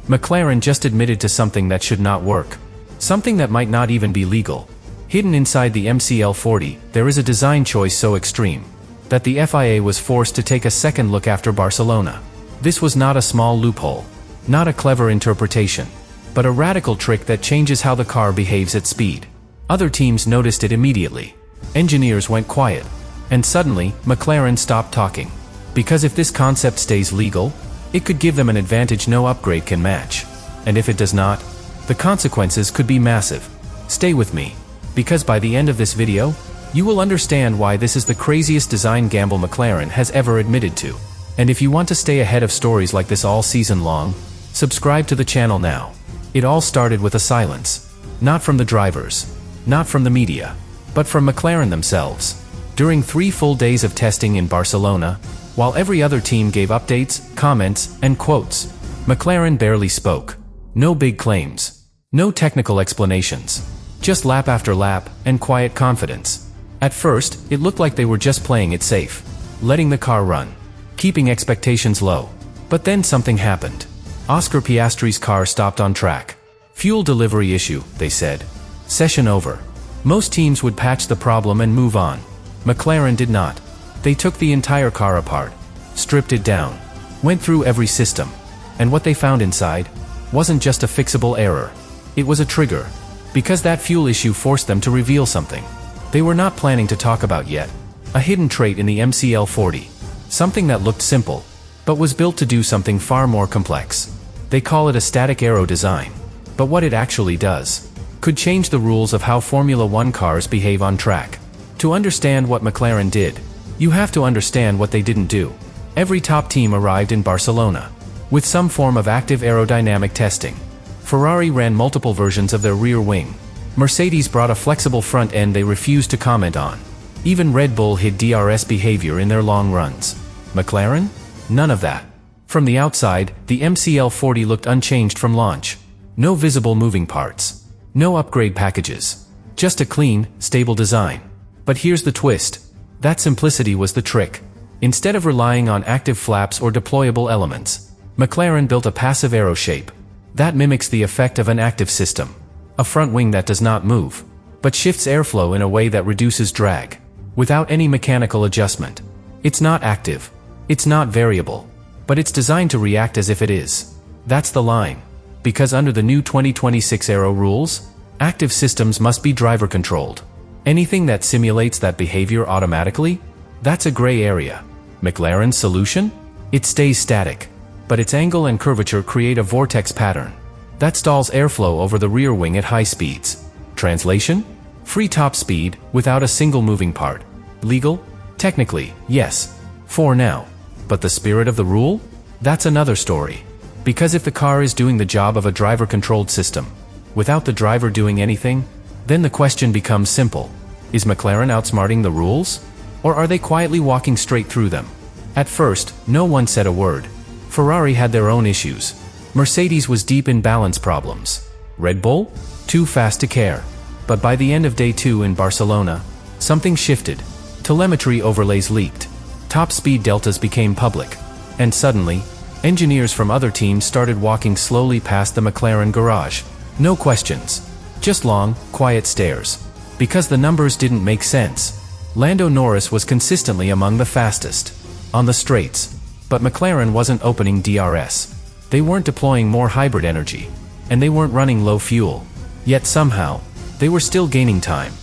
McLaren just admitted to something that should not work. Something that might not even be legal. Hidden inside the MCL40, there is a design choice so extreme that the FIA was forced to take a second look after Barcelona. This was not a small loophole, not a clever interpretation, but a radical trick that changes how the car behaves at speed. Other teams noticed it immediately. Engineers went quiet. And suddenly, McLaren stopped talking. Because if this concept stays legal, it could give them an advantage no upgrade can match. And if it does not, the consequences could be massive. Stay with me, because by the end of this video, you will understand why this is the craziest design gamble McLaren has ever admitted to. And if you want to stay ahead of stories like this all season long, subscribe to the channel now. It all started with a silence. Not from the drivers, not from the media, but from McLaren themselves. During 3 full days of testing in Barcelona, while every other team gave updates, comments, and quotes, McLaren barely spoke. No big claims. No technical explanations. Just lap after lap, and quiet confidence. At first, it looked like they were just playing it safe, letting the car run, keeping expectations low. But then something happened. Oscar Piastri's car stopped on track. Fuel delivery issue, they said. Session over. Most teams would patch the problem and move on. McLaren did not. They took the entire car apart, stripped it down, went through every system, and what they found inside wasn't just a fixable error. It was a trigger, because that fuel issue forced them to reveal something they were not planning to talk about yet. A hidden trait in the MCL40. Something that looked simple, but was built to do something far more complex. They call it a static aero design. But what it actually does could change the rules of how Formula One cars behave on track. To understand what McLaren did, you have to understand what they didn't do. Every top team arrived in Barcelona with some form of active aerodynamic testing. Ferrari ran multiple versions of their rear wing. Mercedes brought a flexible front end they refused to comment on. Even Red Bull hid DRS behavior in their long runs. McLaren? None of that. From the outside, the MCL40 looked unchanged from launch. No visible moving parts. No upgrade packages. Just a clean, stable design. But here's the twist. That simplicity was the trick. Instead of relying on active flaps or deployable elements, McLaren built a passive aero shape. That mimics the effect of an active system. A front wing that does not move, but shifts airflow in a way that reduces drag, without any mechanical adjustment. It's not active. It's not variable. But it's designed to react as if it is. That's the line. Because under the new 2026 aero rules, active systems must be driver-controlled. Anything that simulates that behavior automatically? That's a gray area. McLaren's solution? It stays static, but its angle and curvature create a vortex pattern that stalls airflow over the rear wing at high speeds. Translation? Free top speed, without a single moving part. Legal? Technically, yes. For now. But the spirit of the rule? That's another story. Because if the car is doing the job of a driver-controlled system, without the driver doing anything, then the question becomes simple. Is McLaren outsmarting the rules? Or are they quietly walking straight through them? At first, no one said a word. Ferrari had their own issues. Mercedes was deep in balance problems. Red Bull? Too fast to care. But by the end of day 2 in Barcelona, something shifted. Telemetry overlays leaked. Top speed deltas became public. And suddenly, engineers from other teams started walking slowly past the McLaren garage. No questions. Just long, quiet stares. Because the numbers didn't make sense. Lando Norris was consistently among the fastest on the straights. But McLaren wasn't opening DRS. They weren't deploying more hybrid energy. And they weren't running low fuel. Yet somehow, they were still gaining time.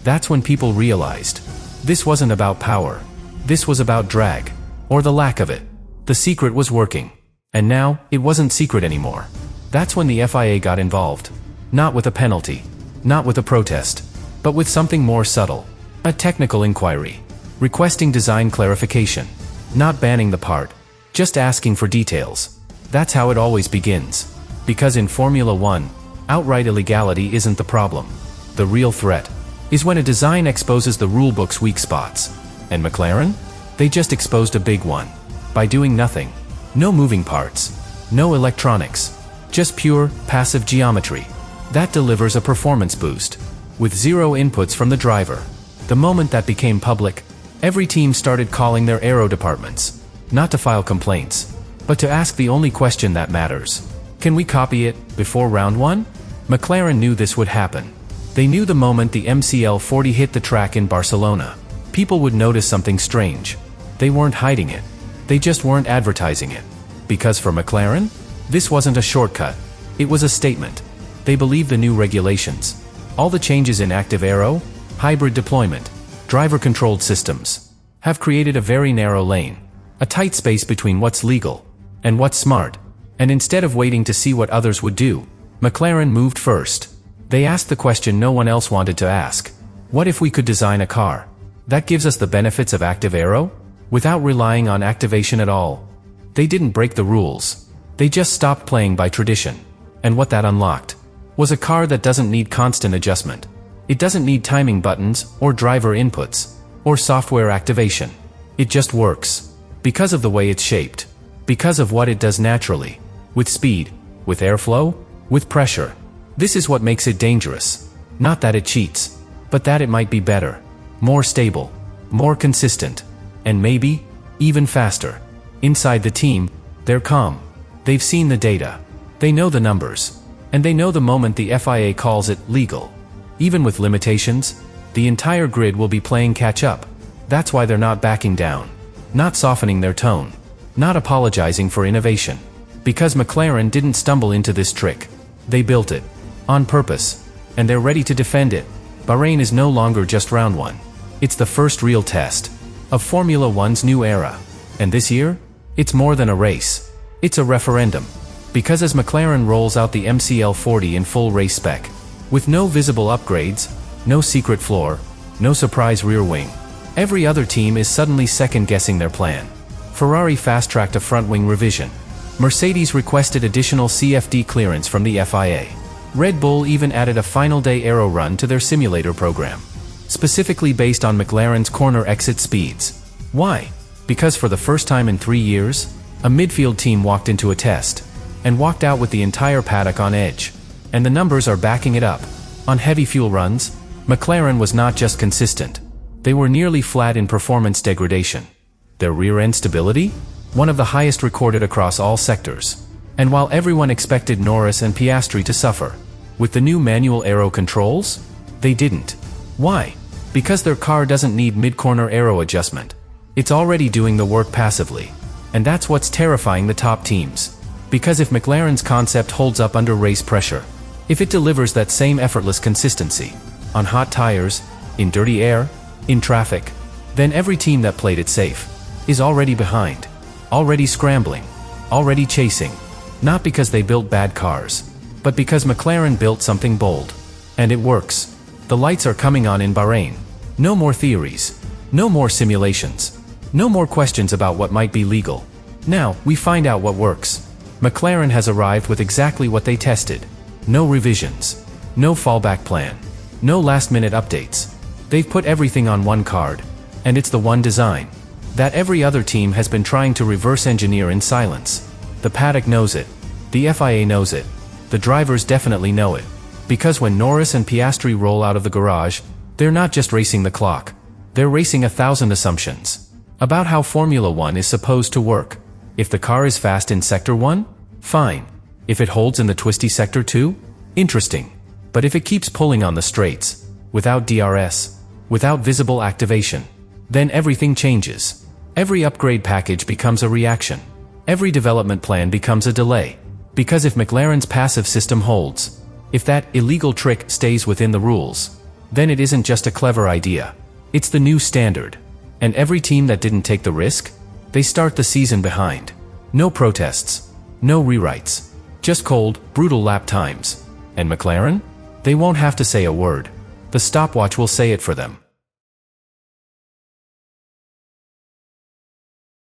That's when people realized. This wasn't about power. This was about drag. Or the lack of it. The secret was working. And now, it wasn't secret anymore. That's when the FIA got involved. Not with a penalty. Not with a protest. But with something more subtle. A technical inquiry. Requesting design clarification. Not banning the part. Just asking for details. That's how it always begins. Because in Formula One, outright illegality isn't the problem. The real threat is when a design exposes the rulebook's weak spots. And McLaren? They just exposed a big one. By doing nothing. No moving parts. No electronics. Just pure, passive geometry. That delivers a performance boost. With zero inputs from the driver. The moment that became public, every team started calling their aero departments. Not to file complaints, but to ask the only question that matters. Can we copy it before round 1? McLaren knew this would happen. They knew the moment the MCL40 hit the track in Barcelona, people would notice something strange. They weren't hiding it. They just weren't advertising it. Because for McLaren, this wasn't a shortcut. It was a statement. They believed the new regulations. All the changes in active aero, hybrid deployment, driver-controlled systems, have created a very narrow lane, a tight space between what's legal and what's smart. And instead of waiting to see what others would do, McLaren moved first. They asked the question no one else wanted to ask. What if we could design a car that gives us the benefits of active aero, without relying on activation at all? They didn't break the rules. They just stopped playing by tradition. And what that unlocked was a car that doesn't need constant adjustment. It doesn't need timing buttons, or driver inputs, or software activation. It just works. Because of the way it's shaped. Because of what it does naturally. With speed, with airflow, with pressure. This is what makes it dangerous. Not that it cheats, but that it might be better, more stable, more consistent, and maybe even faster. Inside the team, they're calm. They've seen the data. They know the numbers. And they know the moment the FIA calls it legal. Even with limitations, the entire grid will be playing catch-up. That's why they're not backing down. Not softening their tone. Not apologizing for innovation. Because McLaren didn't stumble into this trick. They built it. On purpose. And they're ready to defend it. Bahrain is no longer just round 1. It's the first real test of Formula One's new era. And this year, it's more than a race. It's a referendum. Because as McLaren rolls out the MCL40 in full race spec, with no visible upgrades, no secret floor, no surprise rear wing, every other team is suddenly second-guessing their plan. Ferrari fast-tracked a front-wing revision. Mercedes requested additional CFD clearance from the FIA. Red Bull even added a final-day aero run to their simulator program, specifically based on McLaren's corner exit speeds. Why? Because for the first time in 3 years, a midfield team walked into a test and walked out with the entire paddock on edge. And the numbers are backing it up. On heavy fuel runs, McLaren was not just consistent. They were nearly flat in performance degradation. Their rear-end stability? One of the highest recorded across all sectors. And while everyone expected Norris and Piastri to suffer with the new manual aero controls, they didn't. Why? Because their car doesn't need mid-corner aero adjustment. It's already doing the work passively. And that's what's terrifying the top teams. Because if McLaren's concept holds up under race pressure, if it delivers that same effortless consistency, on hot tires, in dirty air, in traffic, then every team that played it safe is already behind, already scrambling, already chasing. Not because they built bad cars, but because McLaren built something bold. And it works. The lights are coming on in Bahrain. No more theories. No more simulations. No more questions about what might be legal. Now, we find out what works. McLaren has arrived with exactly what they tested. No revisions. No fallback plan. No last-minute updates. They've put everything on one card. And it's the one design that every other team has been trying to reverse engineer in silence. The paddock knows it. The FIA knows it. The drivers definitely know it. Because when Norris and Piastri roll out of the garage, they're not just racing the clock. They're racing 1,000 assumptions about how Formula One is supposed to work. If the car is fast in Sector 1? Fine. If it holds in the twisty Sector 2? Interesting. But if it keeps pulling on the straights, without DRS, without visible activation, then everything changes. Every upgrade package becomes a reaction. Every development plan becomes a delay. Because if McLaren's passive system holds, if that illegal trick stays within the rules, then it isn't just a clever idea. It's the new standard. And every team that didn't take the risk, they start the season behind. No protests. No rewrites. Just cold, brutal lap times. And McLaren? They won't have to say a word. The stopwatch will say it for them.